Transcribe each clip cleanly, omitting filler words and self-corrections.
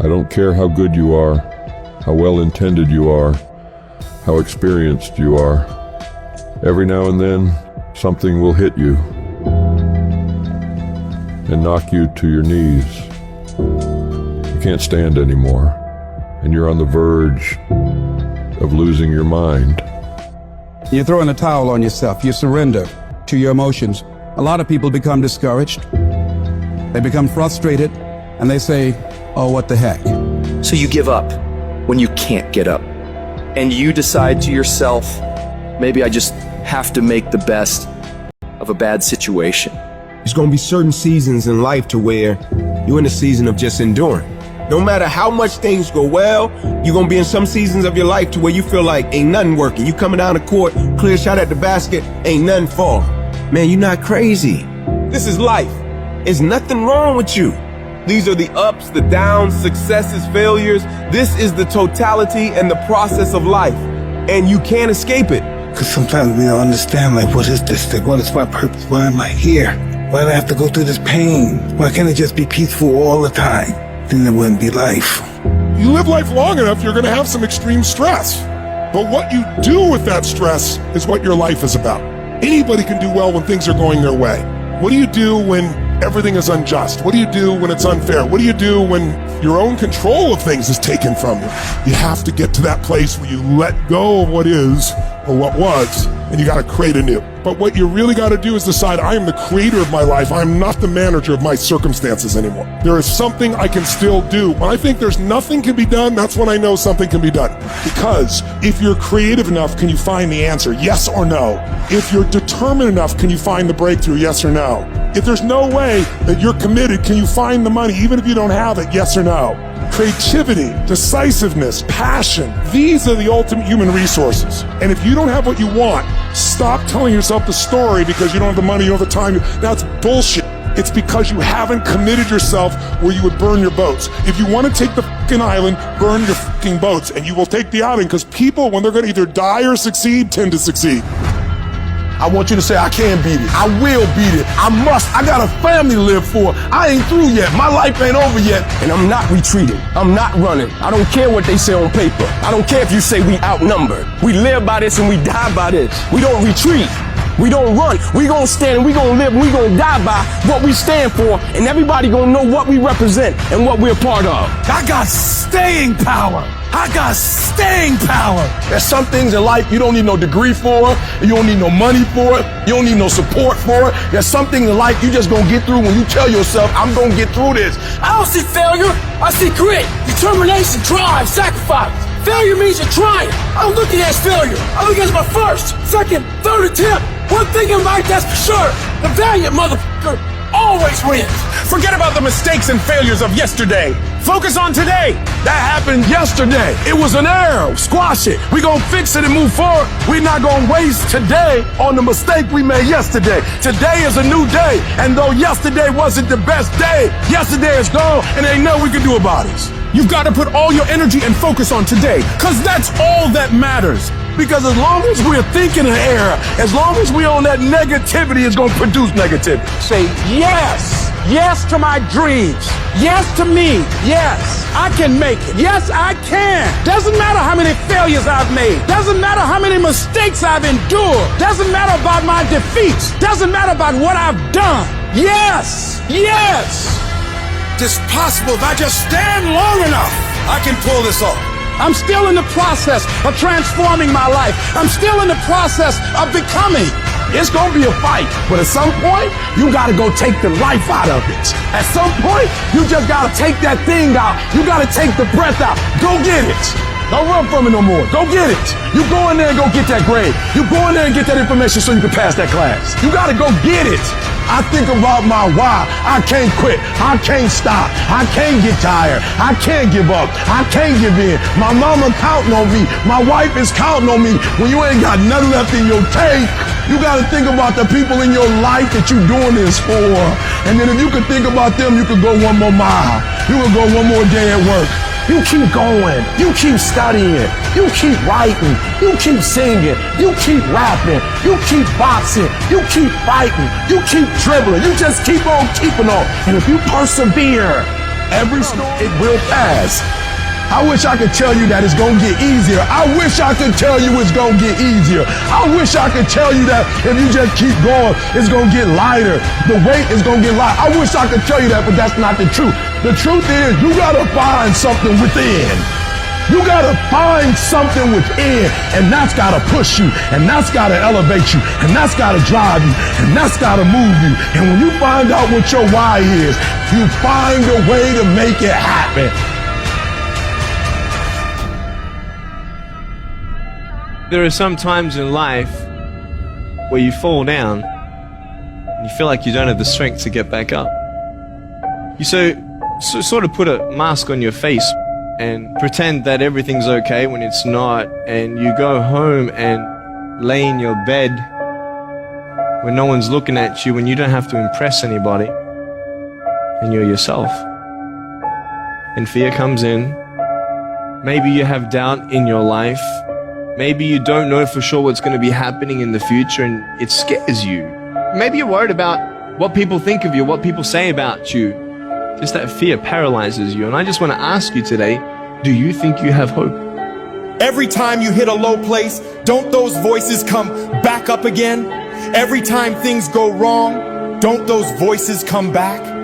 I don't care how good you are, how well-intended you are, how experienced you are. Every now and then, something will hit you and knock you to your knees. You can't stand anymore, and you're on the verge of losing your mind. You throw in a towel on yourself. You surrender to your emotions. A lot of people become discouraged. They become frustrated, and they say, oh, what the heck? So you give up when you can't get up. And you decide to yourself, maybe I just have to make the best of a bad situation. There's going to be certain seasons in life to where you're in a season of just enduring. No matter how much things go well, you're going to be in some seasons of your life to where you feel like ain't nothing working. You coming down the court, clear shot at the basket, ain't nothing falling. Man, you're not crazy. This is life. There's nothing wrong with you. These are the ups, the downs, successes, failures. This is the totality and the process of life. And you can't escape it. Because sometimes we don't understand, like, what is this thing? What is my purpose? Why am I here? Why do I have to go through this pain? Why can't it just be peaceful all the time? Then it wouldn't be life. You live life long enough, you're going to have some extreme stress. But what you do with that stress is what your life is about. Anybody can do well when things are going their way. What do you do when everything is unjust? What do you do when it's unfair? What do you do when your own control of things is taken from you? You have to get to that place where you let go of what is or what was, and you got to create anew. But what you really got to do is decide, I am the creator of my life. I am not the manager of my circumstances anymore. There is something I can still do. When I think there's nothing can be done, that's when I know something can be done. Because if you're creative enough, can you find the answer? Yes or no? If you're determined enough, can you find the breakthrough? Yes or no? If there's no way that you're committed, can you find the money even if you don't have it? Yes or no? Creativity, decisiveness, passion, these are the ultimate human resources. And if you don't have what you want, stop telling yourself the story because you don't have the money, you don't have the time. That's bullshit. It's because you haven't committed yourself where you would burn your boats. If you want to take the fucking island, burn your fucking boats, and you will take the island because people, when they're going to either die or succeed, tend to succeed. I want you to say, I can beat it. I will beat it. I must. I got a family to live for. I ain't through yet. My life ain't over yet. And I'm not retreating. I'm not running. I don't care what they say on paper. I don't care if you say we outnumbered. We live by this and we die by this. We don't retreat. We don't run. We gonna stand and we gonna live and we gonna die by what we stand for, and everybody gonna know what we represent and what we're part of. I got staying power. I got staying power. There's some things in life you don't need no degree for. You don't need no money for it. You don't need no support for it. There's some things in life you just gonna get through when you tell yourself, I'm gonna get through this. I don't see failure. I see grit, determination, drive, sacrifice. Failure means you're trying. I don't look at it as failure. I look at it as my first, second, third attempt. One thing in life that's for sure, the valiant motherfucker always wins. Forget about the mistakes and failures of yesterday. Focus on today. That happened yesterday. It was an error. Squash it. We're going to fix it and move forward. We're not going to waste today on the mistake we made yesterday. Today is a new day. And though yesterday wasn't the best day, yesterday is gone and there ain't nothing we can do about it. You've got to put all your energy and focus on today, because that's all that matters. Because as long as we're thinking an error, as long as we're on that negativity, it's going to produce negativity. Say yes. Yes to my dreams. Yes to me. Yes, I can make it. Yes, I can. Doesn't matter how many failures I've made. Doesn't matter how many mistakes I've endured. Doesn't matter about my defeats. Doesn't matter about what I've done. Yes. Yes. It's possible if I just stand long enough, I can pull this off. I'm still in the process of transforming my life. I'm still in the process of becoming. It's gonna be a fight, but at some point, you gotta go take the life out of it. At some point, you just gotta take that thing out. You gotta take the breath out. Go get it. Don't run from it no more. Go get it. You go in there and go get that grade. You go in there and get that information so you can pass that class. You gotta go get it. I think about my why. I can't quit. I can't stop. I can't get tired. I can't give up. I can't give in. My mama counting on me. My wife is counting on me. When you ain't got nothing left in your tank, you gotta think about the people in your life that you're doing this for. And then if you could think about them, you could go one more mile. You could go one more day at work. You keep going. You keep studying. You keep writing. You keep singing. You keep rapping. You keep boxing. You keep fighting. You keep dribbling. You just keep on keeping on. And if you persevere, Every storm, it will pass. I wish I could tell you that it's gonna get easier. I wish I could tell you it's gonna get easier. I wish I could tell you that if you just keep going, it's gonna get lighter. The weight is gonna get lighter. I wish I could tell you that, but that's not the truth. The truth is, you gotta find something within. You gotta find something within, and that's gotta push you, and that's gotta elevate you, and that's gotta drive you, and that's gotta move you. And when you find out what your why is, you find a way to make it happen. There are some times in life where you fall down and you feel like you don't have the strength to get back up. You sort of put a mask on your face and pretend that everything's okay when it's not, and you go home and lay in your bed when no one's looking at you, when you don't have to impress anybody, and you're yourself. And fear comes in. Maybe you have doubt in your life. Maybe you don't know for sure what's going to be happening in the future and it scares you. Maybe you're worried about what people think of you, what people say about you. Just that fear paralyzes you. And I just want to ask you today, do you think you have hope? Every time you hit a low place, don't those voices come back up again? Every time things go wrong, don't those voices come back?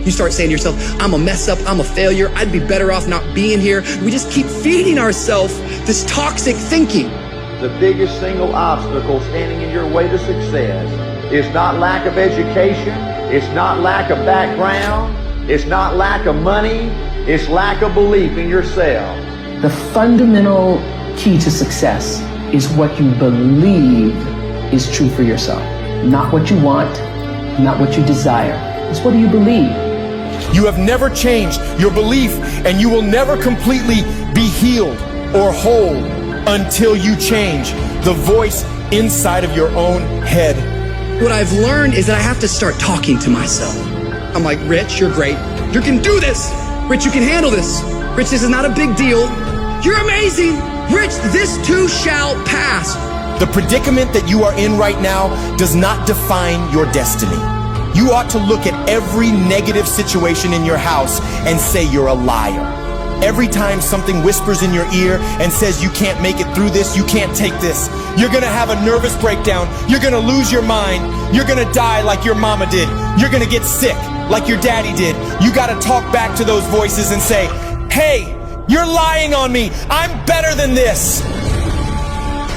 You start saying to yourself, I'm a mess up, I'm a failure, I'd be better off not being here. We just keep feeding ourselves this toxic thinking. The biggest single obstacle standing in your way to success is not lack of education, it's not lack of background, it's not lack of money, it's lack of belief in yourself. The fundamental key to success is what you believe is true for yourself. Not what you want, not what you desire. It's what do you believe? You have never changed your belief, and you will never completely be healed or whole until you change the voice inside of your own head. What I've learned is that I have to start talking to myself. I'm like, Rich, you're great. You can do this. Rich, you can handle this. Rich, this is not a big deal. You're amazing. Rich, this too shall pass. The predicament that you are in right now does not define your destiny. You ought to look at every negative situation in your house and say you're a liar. Every time something whispers in your ear and says you can't make it through this, you can't take this, you're gonna have a nervous breakdown, you're gonna lose your mind, you're gonna die like your mama did, you're gonna get sick like your daddy did. You gotta talk back to those voices and say, hey, you're lying on me, I'm better than this.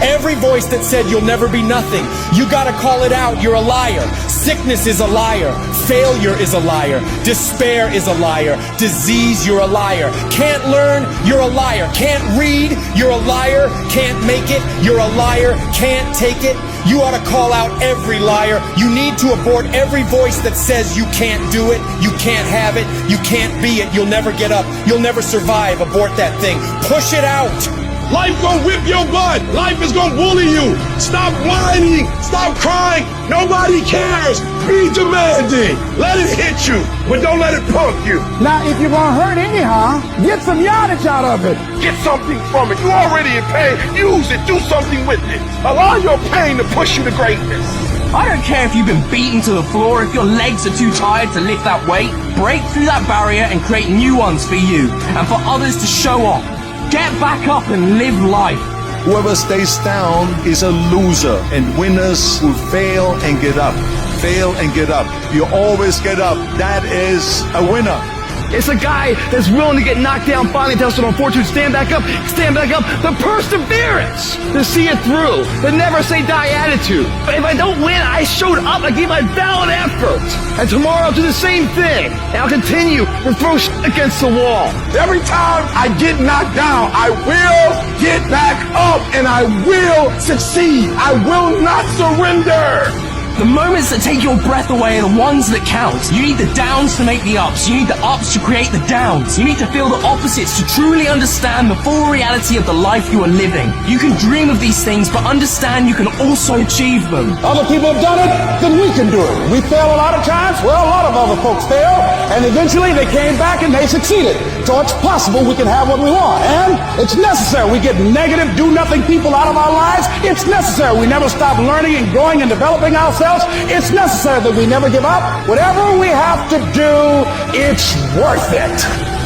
Every voice that said you'll never be nothing, you gotta call it out, you're a liar. Sickness is a liar. Failure is a liar. Despair is a liar. Disease, you're a liar. Can't learn, you're a liar. Can't read, you're a liar. Can't make it, you're a liar. Can't take it, you ought to call out every liar. You need to abort every voice that says you can't do it, you can't have it, you can't be it, you'll never get up, you'll never survive. Abort that thing. Push it out. Life gonna whip your butt. Life is gonna bully you. Stop whining. Stop crying. Nobody cares. Be demanding. Let it hit you, but don't let it punk you. Now, if you're gonna hurt anyhow, get some yardage out of it. Get something from it. You're already in pain. Use it. Do something with it. Allow your pain to push you to greatness. I don't care if you've been beaten to the floor, if your legs are too tired to lift that weight. Break through that barrier and create new ones for you and for others to show off. Get back up and live life. Whoever stays down is a loser, and winners will fail and get up. Fail and get up. You always get up. That is a winner. It's a guy that's willing to get knocked down, finally tested on fortune, stand back up, the perseverance to see it through, the never say die attitude. But if I don't win, I showed up, I gave my valid effort. And tomorrow I'll do the same thing. And I'll continue to throw shit against the wall. Every time I get knocked down, I will get back up and I will succeed. I will not surrender. The moments that take your breath away are the ones that count. You need the downs to make the ups. You need the ups to create the downs. You need to feel the opposites to truly understand the full reality of the life you are living. You can dream of these things, but understand you can also achieve them. Other people have done it, then we can do it. We fail a lot of times, well, a lot of other folks fail, and eventually they came back and they succeeded. So it's possible we can have what we want, and it's necessary. We get negative, do-nothing people out of our lives. It's necessary. We never stop learning and growing and developing ourselves. ourselves. It's necessary that we never give up. Whatever we have to do, it's worth it.